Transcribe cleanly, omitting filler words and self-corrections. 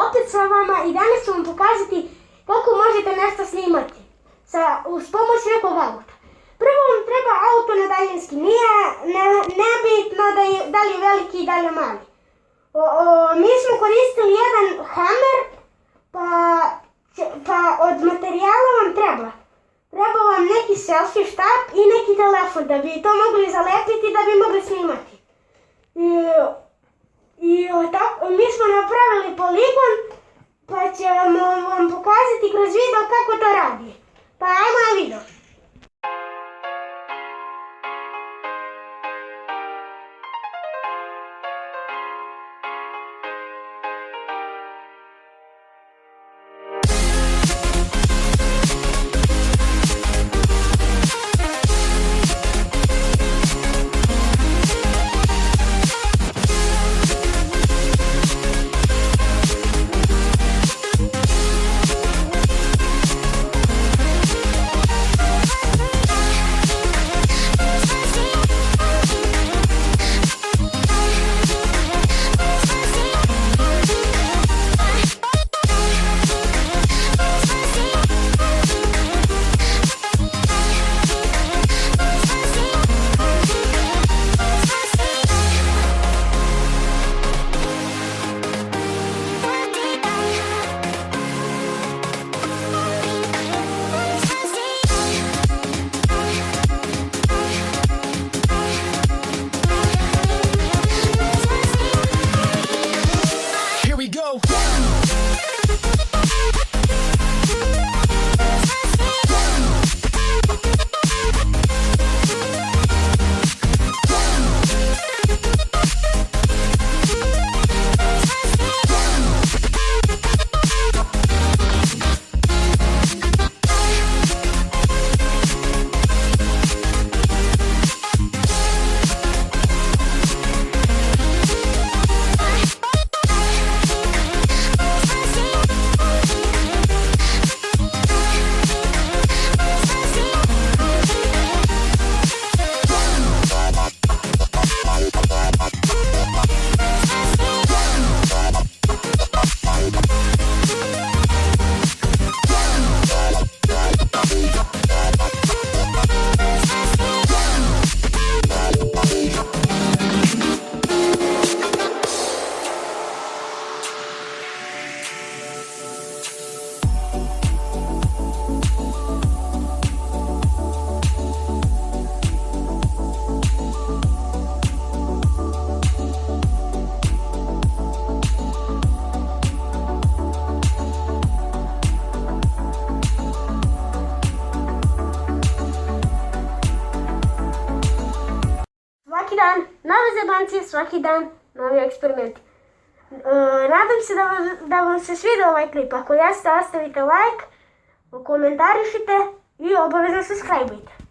opet sa vama i danas ću vam pokazati kako možete nešto snimati uz pomoć nekog auta. Prvo vam treba auto na daljinski, nije nebitno da li je veliki i da li je mali. Mi smo koristili jedan Hammer, pa od materijala vam treba vam neki selfie štap i neki telefon da bi to mogli zalepiti, da bi mogli snimati. Mi smo napravili poligon, pa ćemo vam pokazati kroz video kako to radi. Pa ajmo na video. Nove zebancije, svaki dan novi eksperiment. Nadam se da vam se svidio ovaj klip. Ako jeste, ostavite like, komentarišite i obavezno subscribe-ujte.